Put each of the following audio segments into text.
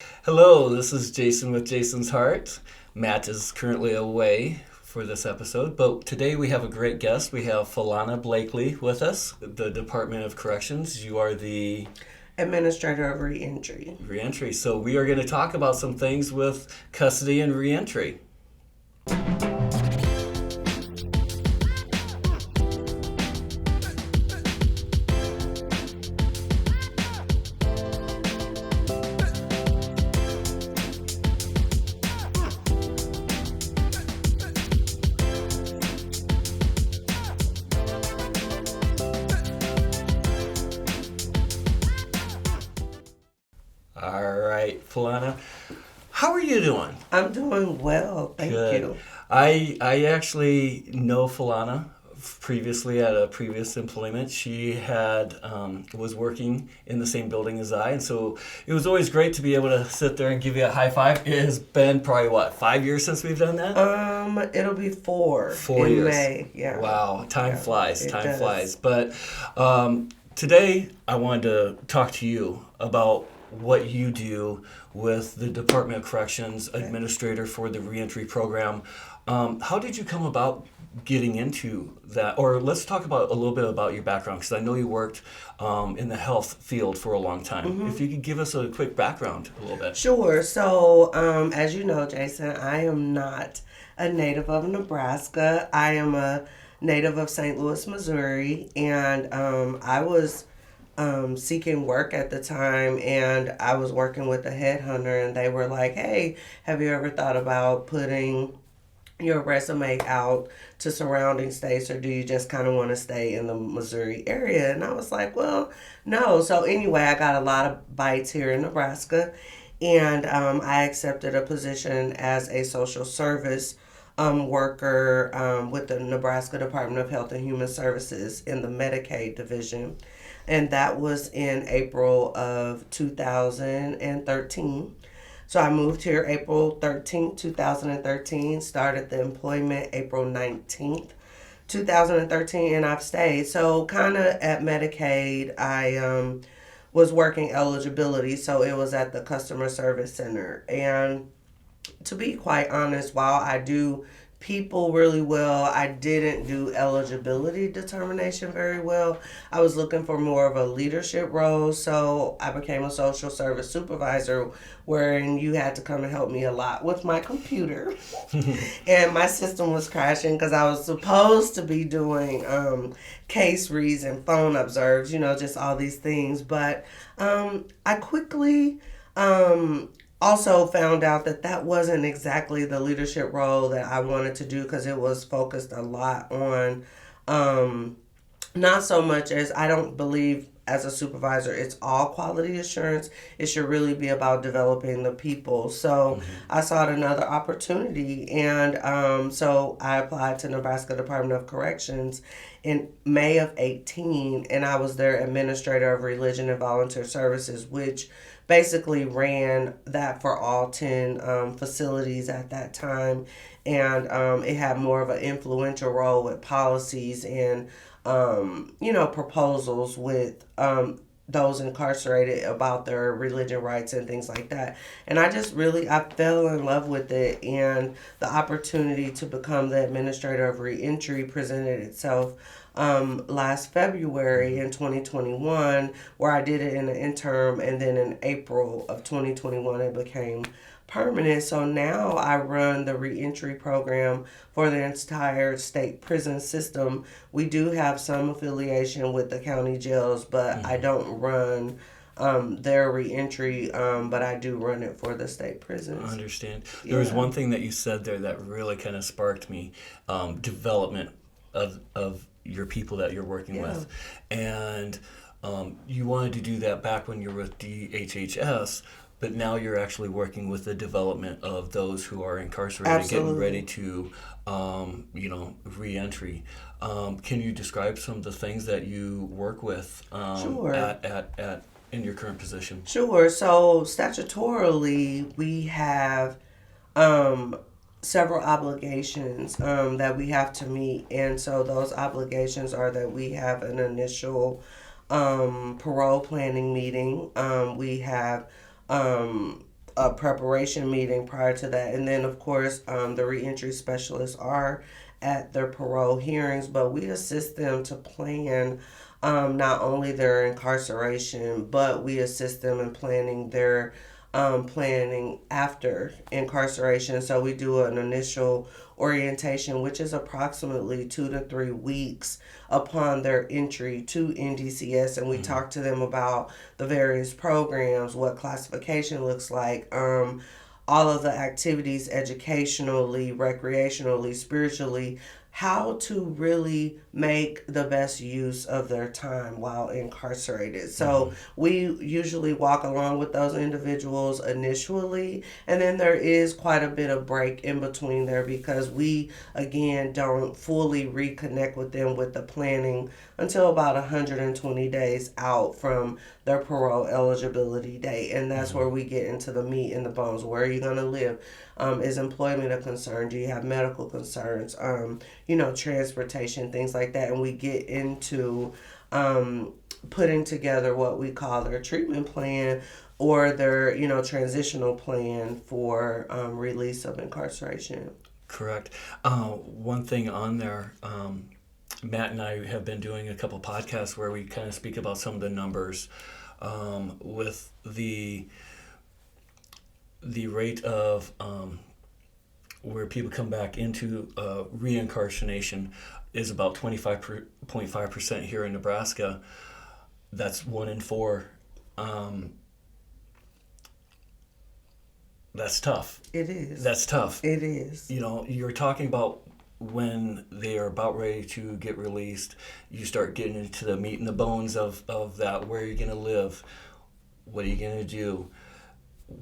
Hello, this is Jason with Jason's Heart. Matt is currently away for this episode, but today we have a great guest. We have Philana Blakely with us, the Department of Corrections. You are the Administrator of Reentry. reentry. So we are going to talk about some things with custody and reentry. All right, Philana, how are you doing? I'm doing well, thank Good. you. I actually know Philana previously at a previous employment. She had was working in the same building as I, and so it was always great to be able to sit there and give you a high five. It has been probably what, 5 years since we've done that? It'll be 4 4 in years. May. Yeah. Wow, time Yeah, flies. it Time does. flies. But today I wanted to talk to you about what you do with the Department of Corrections administrator for the reentry program. How did you come about getting into that? Or let's talk about a little bit about your background, because I know you worked in the health field for a long time. If you could give us a quick background a little bit. Sure. So, as you know, Jason, I am not a native of Nebraska. I am a native of St. Louis, Missouri, and I was seeking work at the time, and I was working with a headhunter, and they were like, "Hey, have you ever thought about putting your resume out to surrounding states, or do you just kind of want to stay in the Missouri area?" And I was like, well, no. So anyway, I got a lot of bites here in Nebraska, and I accepted a position as a social service worker with the Nebraska Department of Health and Human Services in the Medicaid division. And that was in April of 2013. So I moved here April 13th, 2013, started the employment April 19th, 2013, and I've stayed. So kind of at Medicaid, I was working eligibility, so it was at the customer service center. And to be quite honest, while I do people really well, I didn't do eligibility determination very well. I was looking for more of a leadership role, so I became a social service supervisor, wherein you had to come and help me a lot with my computer. And my system was crashing because I was supposed to be doing case reads and phone observes, just all these things. But I quickly also found out that that wasn't exactly the leadership role that I wanted to do, because it was focused a lot on not so much as, I don't believe as a supervisor it's all quality assurance. It should really be about developing the people. So I sought another opportunity, and so I applied to Nebraska Department of Corrections in May of 18, and I was their administrator of religion and volunteer services, which basically ran that for all 10 facilities at that time. And it had more of an influential role with policies and, proposals with those incarcerated about their religion rights and things like that. And I fell in love with it. And the opportunity to become the administrator of reentry presented itself last February in 2021, where I did it in the interim, and then in April of 2021 it became permanent. So now I run the reentry program for the entire state prison system. We do have some affiliation with the county jails, but I don't run their reentry, but I do run it for the state prisons. I understand. There was one thing that you said there that really kind of sparked me, development of your people that you're working with. And you wanted to do that back when you were with DHHS, but now you're actually working with the development of those who are incarcerated, Absolutely. getting ready to, reentry. Can you describe some of the things that you work with Sure. at in your current position? Sure. So statutorily, we have several obligations that we have to meet, and so those obligations are that we have an initial parole planning meeting. We have a preparation meeting prior to that. And then, of course, the reentry specialists are at their parole hearings, but we assist them to plan not only their incarceration, but we assist them in planning their planning after incarceration. So we do an initial orientation, which is approximately 2 to 3 weeks upon their entry to NDCS, and we talk to them about the various programs, what classification looks like, all of the activities educationally, recreationally, spiritually, how to really make the best use of their time while incarcerated. So we usually walk along with those individuals initially, and then there is quite a bit of break in between there because we, again, don't fully reconnect with them with the planning until about 120 days out from their parole eligibility date. And that's where we get into the meat and the bones. Where are you going to live? Is employment a concern? Do you have medical concerns? Transportation, things like that. And we get into putting together what we call their treatment plan or their, transitional plan for release of incarceration. Correct. One thing on there, Matt and I have been doing a couple podcasts where we kind of speak about some of the numbers with the rate of where people come back into reincarceration is about 25.5% here in Nebraska. That's 1 in 4. That's tough. It is. That's tough. It is. You're talking about when they are about ready to get released, you start getting into the meat and the bones of that. Where are you going to live? What are you going to do?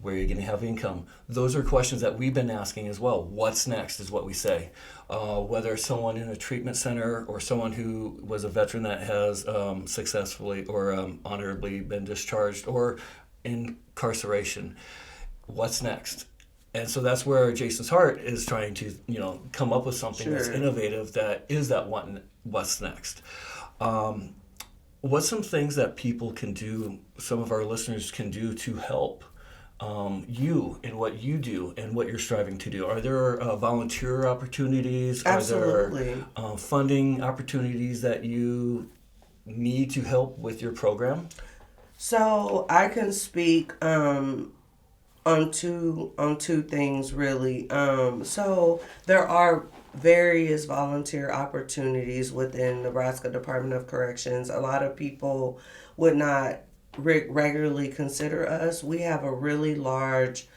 Where are you going to have income? Those are questions that we've been asking as well. What's next is what we say. Whether someone in a treatment center or someone who was a veteran that has successfully or honorably been discharged or incarceration, what's next? And so that's where Jason's heart is trying to, come up with something that's innovative that is that one, what's next. What's some things that people can do, some of our listeners can do to help you in what you do and what you're striving to do? Are there volunteer opportunities? Absolutely. Are there funding opportunities that you need to help with your program? So I can speak on two things really. So there are various volunteer opportunities within Nebraska Department of Corrections. A lot of people would not regularly consider us. We have a really large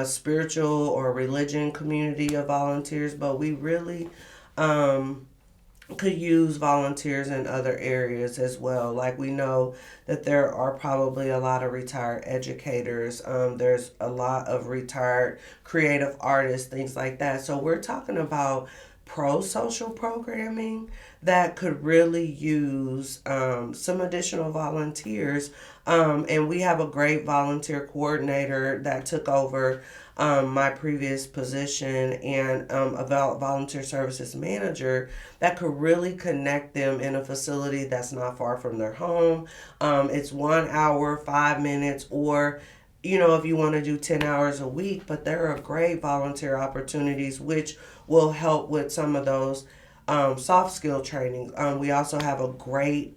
spiritual or religion community of volunteers, but we really could use volunteers in other areas as well. Like we know that there are probably a lot of retired educators. There's a lot of retired creative artists, things like that. So we're talking about pro-social programming that could really use some additional volunteers. And we have a great volunteer coordinator that took over my previous position and a volunteer services manager that could really connect them in a facility that's not far from their home. It's 1 hour, 5 minutes, or if you want to do 10 hours a week, but there are great volunteer opportunities which will help with some of those soft skill trainings. We also have a great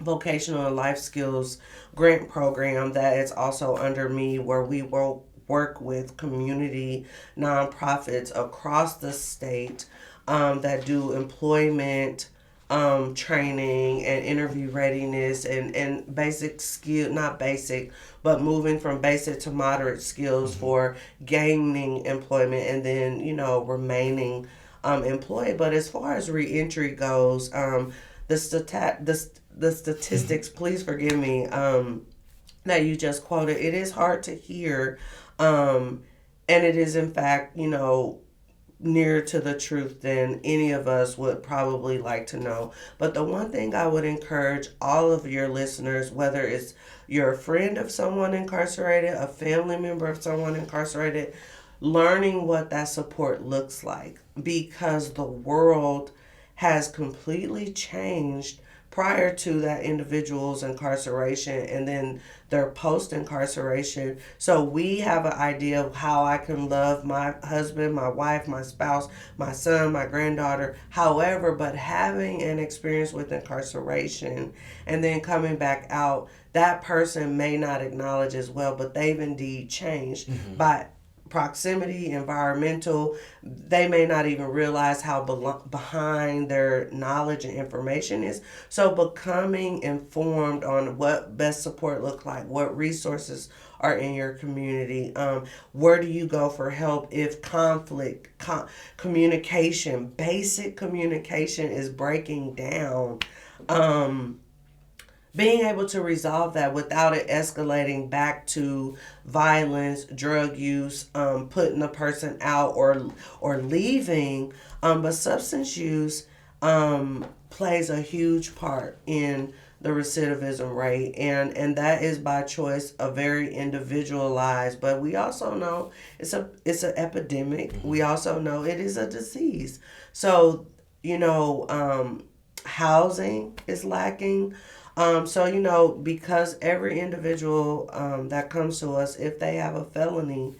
vocational and life skills grant program that is also under me where we will work with community nonprofits across the state that do employment training and interview readiness and basic skill, not basic, but moving from basic to moderate skills for gaining employment and then, remaining employed. But as far as reentry goes, the statistics, please forgive me, that you just quoted, it is hard to hear. And it is, in fact, nearer to the truth than any of us would probably like to know. But the one thing I would encourage all of your listeners, whether it's you're a friend of someone incarcerated, a family member of someone incarcerated, learning what that support looks like, because the world has completely changed prior to that individual's incarceration and then their post incarceration. So we have an idea of how I can love my husband, my wife, my spouse, my son, my granddaughter. However, but having an experience with incarceration and then coming back out, that person may not acknowledge as well, but they've indeed changed by proximity, environmental. They may not even realize how behind their knowledge and information is. So becoming informed on what best support looks like, what resources are in your community, where do you go for help if conflict, communication, basic communication is breaking down. Being able to resolve that without it escalating back to violence, drug use, putting a person out or leaving, but substance use plays a huge part in the recidivism rate, and that is by choice, a very individualized. But we also know it's an epidemic. We also know it is a disease. So housing is lacking. So, because every individual that comes to us, if they have a felony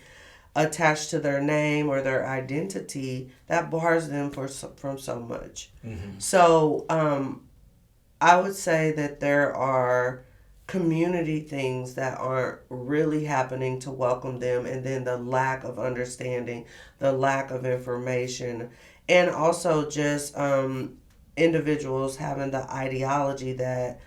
attached to their name or their identity, that bars them from so much. So, I would say that there are community things that aren't really happening to welcome them, and then the lack of understanding, the lack of information, and also just individuals having the ideology that,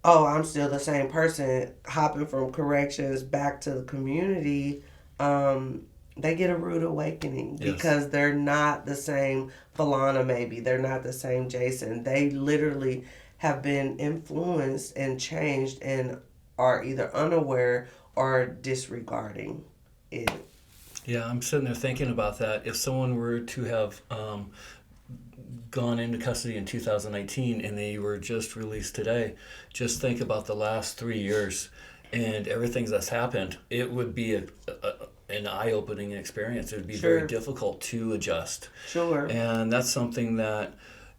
oh, I'm still the same person, hopping from corrections back to the community. They get a rude awakening because they're not the same Philana, maybe. They're not the same Jason. They literally have been influenced and changed and are either unaware or disregarding it. Yeah, I'm sitting there thinking about that. If someone were to have gone into custody in 2019 and they were just released today, just think about the last 3 years and everything that's happened. It would be an eye-opening experience. It would be very difficult to adjust. And that's something that,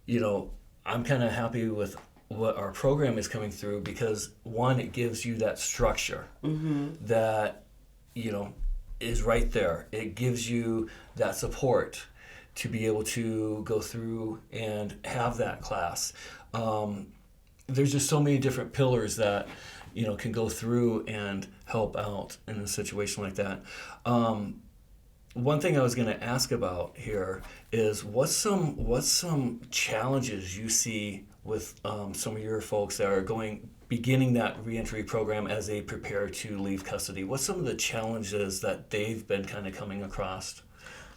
I'm kind of happy with what our program is coming through, because one, it gives you that structure that, is right there. It gives you that support to be able to go through and have that class. There's just so many different pillars that, can go through and help out in a situation like that. One thing I was going to ask about here is what's some challenges you see with some of your folks that are beginning that reentry program as they prepare to leave custody? What's some of the challenges that they've been kind of coming across?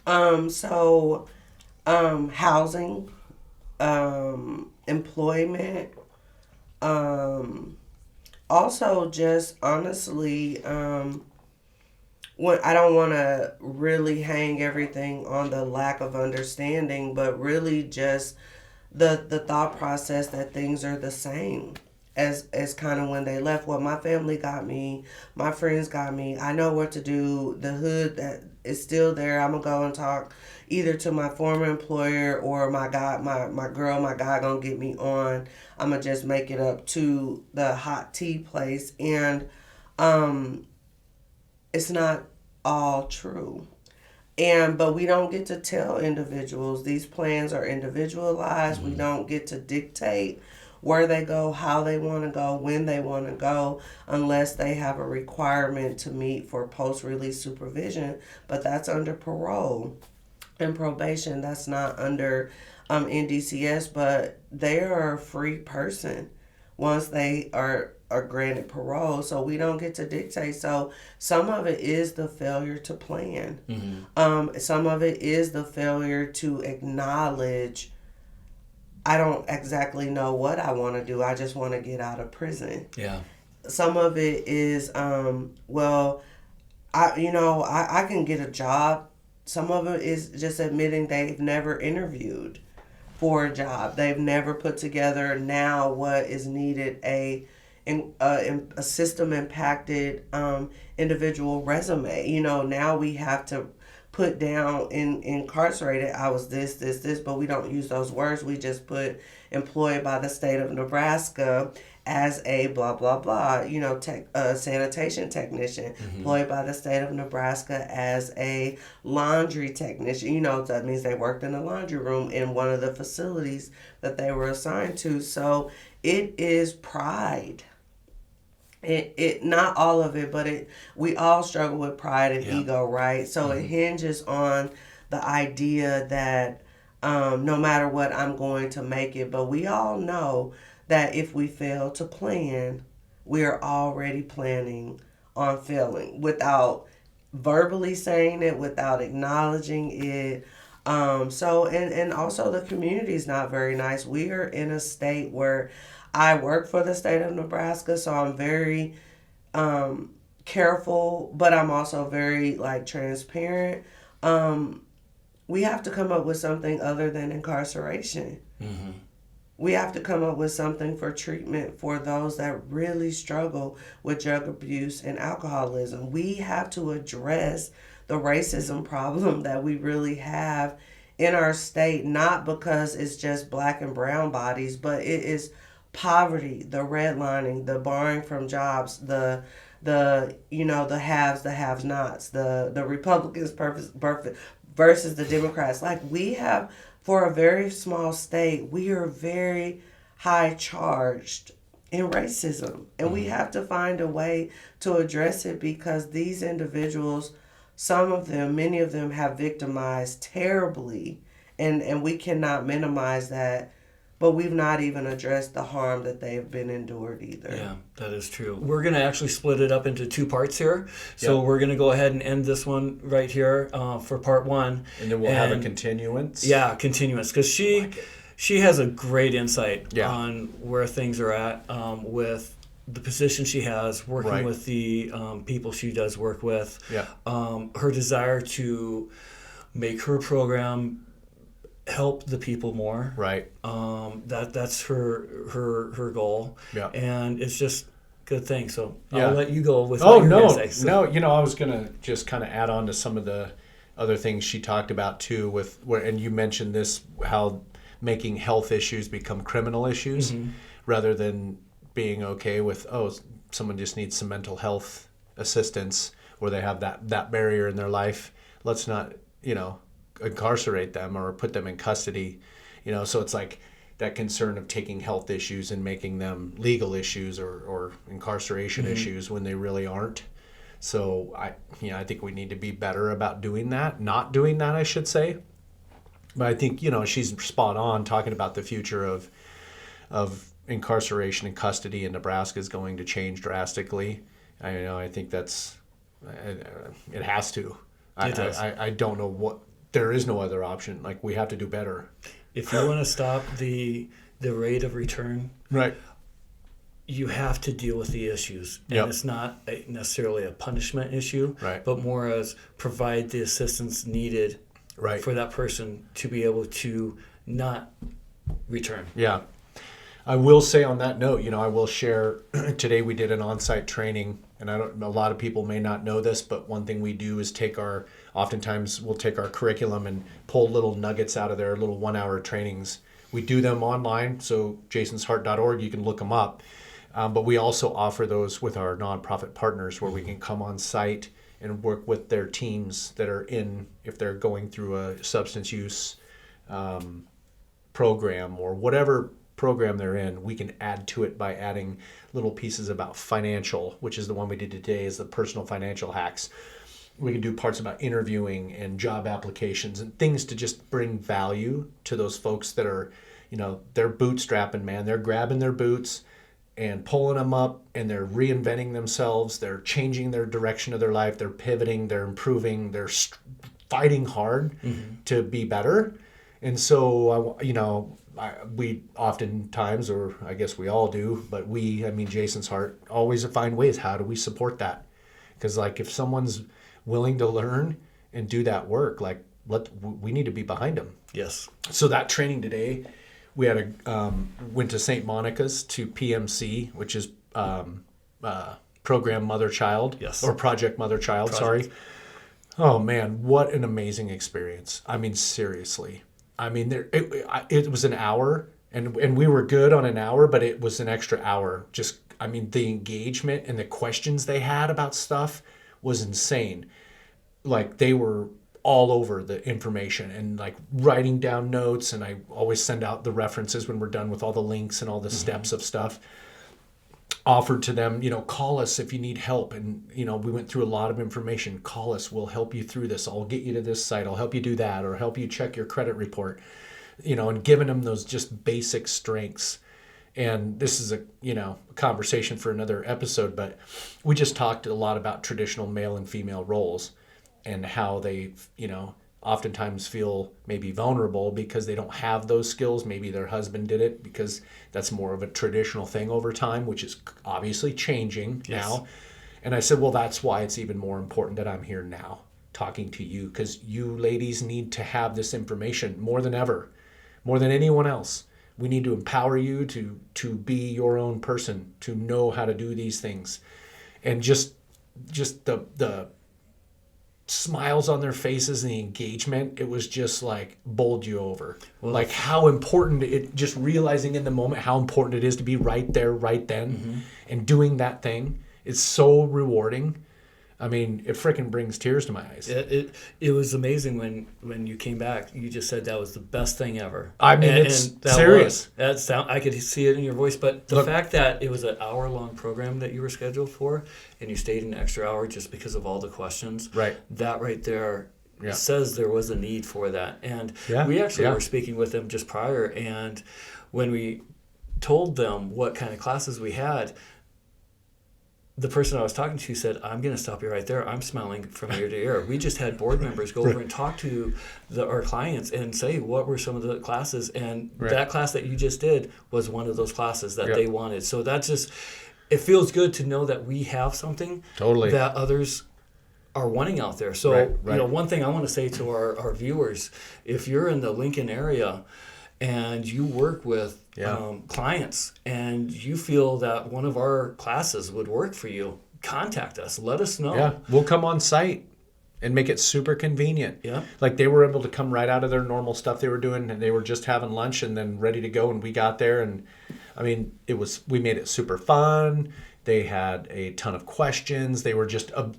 Housing, employment, also just honestly, I don't want to really hang everything on the lack of understanding, but really just the thought process that things are the same as kind of when they left. Well, my family got me, my friends got me, I know what to do. The hood that is still there, I'm gonna go and talk either to my former employer or my guy, my guy gonna get me on. I'm gonna just make it up to the hot tea place, and it's not all true. But we don't get to tell individuals. These plans are individualized. We don't get to dictate where they go, how they want to go, when they want to go, unless they have a requirement to meet for post-release supervision. But that's under parole and probation. That's not under NDCS, but they are a free person once they are granted parole. So we don't get to dictate. So some of it is the failure to plan. Some of it is the failure to acknowledge, I don't exactly know what I want to do. I just want to get out of prison. Yeah. Some of it is, I can get a job. Some of it is just admitting they've never interviewed for a job. They've never put together now what is needed, a system impacted individual resume. Now we have to put down in incarcerated, I was this, but we don't use those words. We just put employed by the state of Nebraska as a blah blah blah, sanitation technician, employed by the state of Nebraska as a laundry technician. That means they worked in a laundry room in one of the facilities that they were assigned to. So it is pride. It not all of it, but we all struggle with pride and ego, right? So it hinges on the idea that no matter what, I'm going to make it. But we all know that if we fail to plan, we are already planning on failing without verbally saying it, without acknowledging it. And also the community is not very nice. We are in a state where I work for the state of Nebraska, so I'm very careful, but I'm also very transparent. We have to come up with something other than incarceration. Mm-hmm. We have to come up with something for treatment for those that really struggle with drug abuse and alcoholism. We have to address the racism problem that we really have in our state, not because it's just black and brown bodies, but it is poverty, the redlining, the barring from jobs, the haves, the have-nots, the Republicans versus the Democrats. We have, for a very small state, we are very high charged in racism. And we have to find a way to address it because these individuals, many of them have victimized terribly. And we cannot minimize that. But we've not even addressed the harm that they've been endured either. Yeah, that is true. We're going to actually split it up into 2 parts here. So we're going to go ahead and end this one right here for part 1. And then we'll have a continuance. Yeah, continuance. Because she has a great insight on where things are at with the position she has, working with the people she does work with. Yeah. Her desire to make her program help the people more. Right. That's her goal. Yeah. And it's just good thing. So Yeah. I'll let you go with what you're going to say. No, I was going to just kind of add on to some of the other things she talked about too and you mentioned this, how making health issues become criminal issues rather than being okay with, someone just needs some mental health assistance or they have that barrier in their life. Let's not, incarcerate them or put them in custody, so it's like that concern of taking health issues and making them legal issues or incarceration issues when they really aren't. So I think we need to be better about not doing that, I should say. But I think, she's spot on talking about the future of incarceration and custody in Nebraska is going to change drastically. I think it has to. It does. I don't know there is no other option. We have to do better. If you want to stop the rate of return, right, you have to deal with the issues. And it's not necessarily a punishment issue, right, but more as provide the assistance needed for that person to be able to not return. Yeah. I will say on that note, I will share, today we did an on-site training, and a lot of people may not know this, but one thing we do is oftentimes we'll take our curriculum and pull little nuggets out of there, little 1-hour trainings. We do them online, so jasonsheart.org, you can look them up. But we also offer those with our nonprofit partners where we can come on site and work with their teams that are if they're going through a substance use program or whatever program they're in, we can add to it by adding little pieces about financial, which is the one we did today, is the personal financial hacks. We can do parts about interviewing and job applications and things to just bring value to those folks that are, they're bootstrapping, man. They're grabbing their boots and pulling them up, and they're reinventing themselves. They're changing their direction of their life. They're pivoting. They're improving. They're fighting hard to be better. And so, we oftentimes, or I guess we all do, but Jason's Heart, always find ways. How do we support that? Because if someone's willing to learn and do that work, we need to be behind them. Yes. So that training today, we had went to St. Monica's to PMC, which is Program Mother Child, or Project Mother Child. Sorry. Oh man, what an amazing experience. I mean, seriously. I mean, it was an hour, and we were good on an hour, but it was an extra hour. Just, I mean, the engagement and the questions they had about stuff was insane. Like, they were all over the information and like writing down notes, and I always send out the references when we're done with all the links and all the steps of stuff. Offered to them, call us if you need help. And, we went through a lot of information. Call us. We'll help you through this. I'll get you to this site. I'll help you do that, or help you check your credit report, and giving them those just basic strengths. And this is a conversation for another episode, but we just talked a lot about traditional male and female roles and how they, oftentimes feel maybe vulnerable because they don't have those skills. Maybe their husband did it, because that's more of a traditional thing over time, which is obviously changing now. And I said, well, that's why it's even more important that I'm here now talking to you, because you ladies need to have this information more than ever, more than anyone else. We need to empower you to be your own person, to know how to do these things. And just the smiles on their faces and the engagement, it was just like bowled you over. Well, like how important just realizing in the moment how important it is to be right there, right then, and doing that thing. It's so rewarding. I mean, it freaking brings tears to my eyes. It was amazing when you came back. You just said that was the best thing ever. I mean, it's serious. I could see it in your voice, but the fact that it was an hour-long program that you were scheduled for, and you stayed an extra hour just because of all the questions, right? That right there says there was a need for that. And we actually were speaking with them just prior, and when we told them what kind of classes we had, the person I was talking to said, I'm going to stop you right there. I'm smiling from ear to ear. We just had board members go over and talk to our clients and say, what were some of the classes? And that class that you just did was one of those classes that they wanted. So that's just, it feels good to know that we have something that others are wanting out there. So, one thing I want to say to our viewers, if you're in the Lincoln area and you work with clients and you feel that one of our classes would work for you, contact us. Let us know. Yeah, we'll come on site and make it super convenient. Yeah. Like they were able to come right out of their normal stuff they were doing, and they were just having lunch and then ready to go, and we got there, and I mean, we made it super fun. They had a ton of questions. They were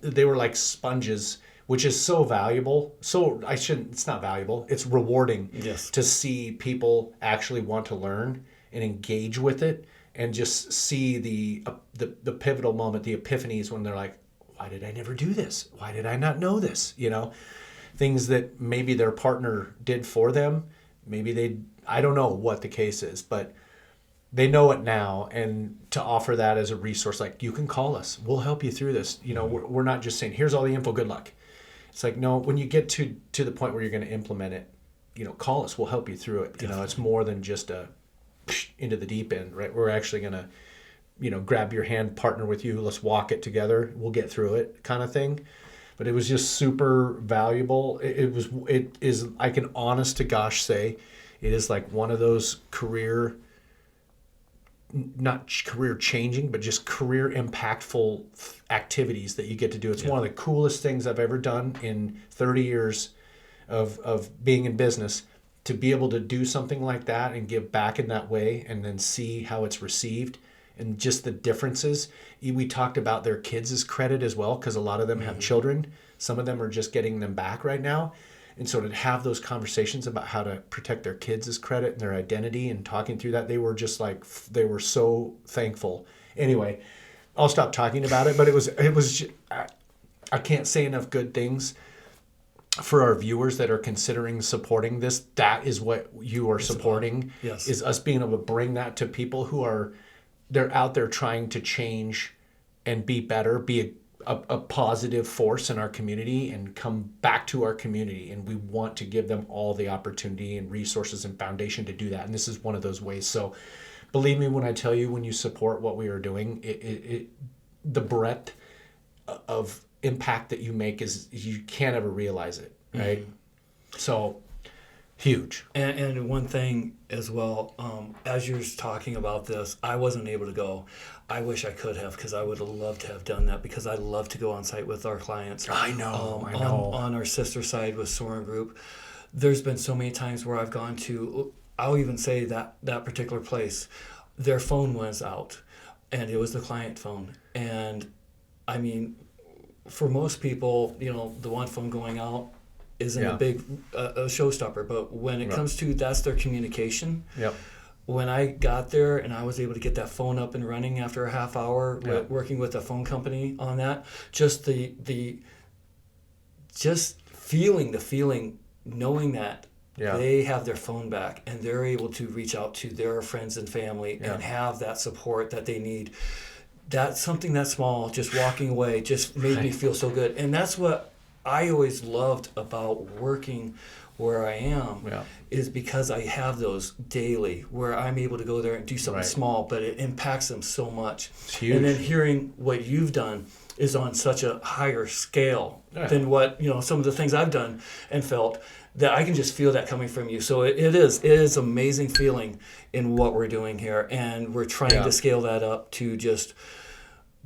they were like sponges, which is so valuable. It's not valuable. It's rewarding to see people actually want to learn and engage with it, and just see the pivotal moment, the epiphanies when they're like, why did I never do this? Why did I not know this? Things that maybe their partner did for them. Maybe I don't know what the case is, but they know it now. And to offer that as a resource, like, you can call us. We'll help you through this. We're not just saying, here's all the info, good luck. It's like, no, when you get to the point where you're going to implement it, call us. We'll help you through it. It's more than just into the deep end, right? We're actually going to, grab your hand, partner with you. Let's walk it together. We'll get through it, kind of thing. But it was just super valuable. It is, I can honest to gosh say, it is like one of those not career changing, but just career impactful activities that you get to do. It's one of the coolest things I've ever done in 30 years of being in business, to be able to do something like that and give back in that way, and then see how it's received and just the differences. We talked about their kids' credit as well, because a lot of them have children. Some of them are just getting them back right now. And so to have those conversations about how to protect their kids' credit and their identity, and talking through that, they were just like, they were so thankful. Anyway, I'll stop talking about it, but it was I can't say enough good things for our viewers that are considering supporting this. That is what you are supporting, is us being able to bring that to people who they're out there trying to change and be better, be a positive force in our community, and come back to our community. And we want to give them all the opportunity and resources and foundation to do that. And this is one of those ways. So believe me when I tell you, when you support what we are doing, the breadth of impact that you make you can't ever realize it, right? So Huge. And one thing as well, as you're talking about this, I wasn't able to go. I wish I could have, because I would have loved to have done that, because I love to go on site with our clients. I know. On our sister side with Soren Group, there's been so many times where I've gone to, I'll even say that particular place, their phone was out, and it was the client phone. And I mean, for most people, the one phone going out isn't a big a showstopper, but when it comes to that's their communication. Yep. When I got there and I was able to get that phone up and running after a half hour working with a phone company on that, just just feeling, knowing that they have their phone back and they're able to reach out to their friends and family and have that support that they need. That's something that small, just walking away, just made me feel so good. And that's what I always loved about working where I am, is because I have those daily where I'm able to go there and do something small, but it impacts them so much. It's huge. And then hearing what you've done is on such a higher scale than what, some of the things I've done and felt, that I can just feel that coming from you. So it is amazing feeling in what we're doing here. And we're trying to scale that up to just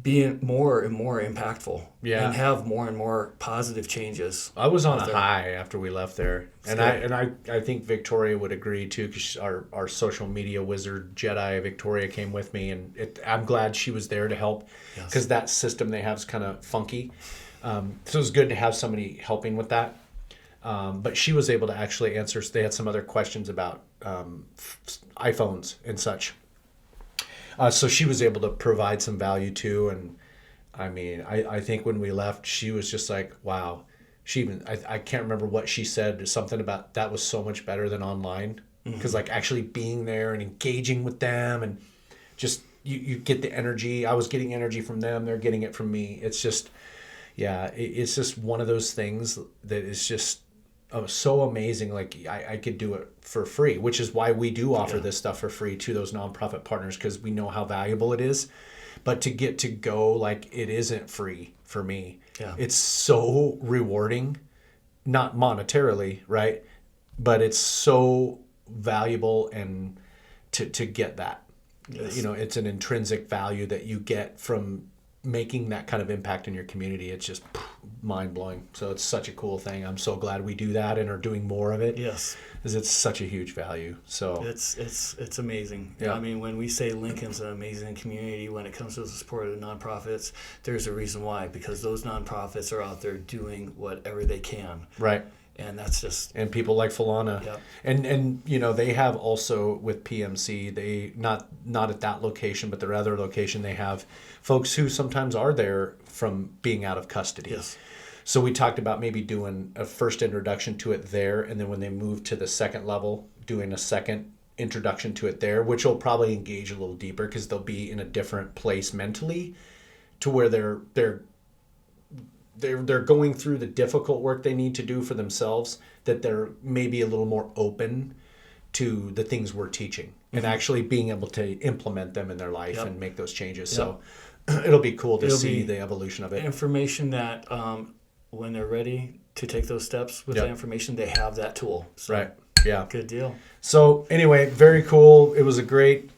being more and more impactful and have more and more positive changes. I was on a high after we left there. And I think Victoria would agree too, because our social media wizard Jedi Victoria came with me, and I'm glad she was there to help, because that system they have is kind of funky. So it was good to have somebody helping with that. But she was able to actually answer. They had some other questions about iPhones and such. So she was able to provide some value too. And I mean, I think when we left, she was just like, wow. She even, I can't remember what she said, something about that was so much better than online. Because like actually being there and engaging with them, and just you get the energy. I was getting energy from them. They're getting it from me. It's just, it's just one of those things that is just so amazing. Like I could do it for free, which is why we do offer this stuff for free to those nonprofit partners, because we know how valuable it is. But to get to go, like, it isn't free for me. It's so rewarding, not monetarily, right? But it's so valuable, and to get that, it's an intrinsic value that you get from making that kind of impact in your community. It's just mind-blowing. So it's such a cool thing. I'm so glad we do that and are doing more of it. Yes. Because it's such a huge value. So it's amazing. I mean, when we say Lincoln's an amazing community when it comes to the support of the nonprofits, there's a reason why, because those nonprofits are out there doing whatever they can. Right. And that's just... And people like Philana. Yep. And they have also with PMC, they not at that location, but their other location, they have folks who sometimes are there from being out of custody. Yes. So we talked about maybe doing a first introduction to it there, and then when they move to the second level, doing a second introduction to it there, which will probably engage a little deeper, because they'll be in a different place mentally, to where they're going through the difficult work they need to do for themselves, that they're maybe a little more open to the things we're teaching and actually being able to implement them in their life and make those changes. So it'll be cool to see the evolution of it. Information that when they're ready to take those steps with the information, they have that tool. So, right. Yeah. Good deal. So anyway, very cool. It was a great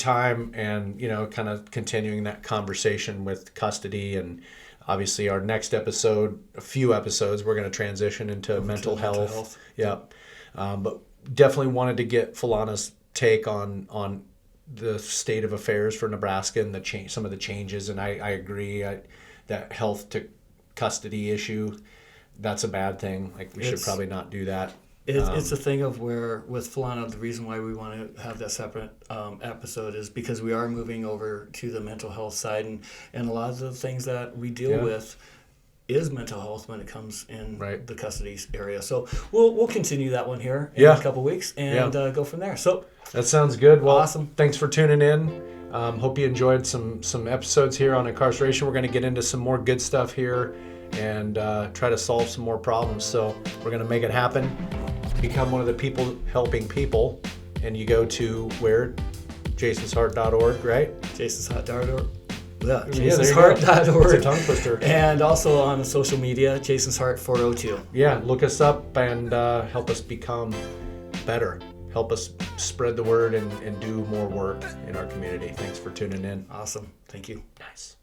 time, and, kind of continuing that conversation with custody. And obviously our next episode, a few episodes, we're going to transition into mental health. Yeah. But definitely wanted to get Philana's take on the state of affairs for Nebraska and some of the changes. And I agree that health to custody issue, that's a bad thing. Like, we should probably not do that. It's a thing of where, with Philana, the reason why we want to have that separate episode is because we are moving over to the mental health side, and a lot of the things that we deal with is mental health when it comes in the custody area. So we'll continue that one here in a couple weeks and go from there. So that sounds good. Well, awesome. Thanks for tuning in. Hope you enjoyed some episodes here on incarceration. We're going to get into some more good stuff here and try to solve some more problems. So we're going to make it happen. Become one of the people helping people. And you go to where? jasonsheart.org, right? jasonsheart.org. Yeah, jasonsheart.org. It's a tongue twister. And also on the social media, Jason's Heart 402. Yeah, look us up and help us become better. Help us spread the word and do more work in our community. Thanks for tuning in. Awesome. Thank you. Nice.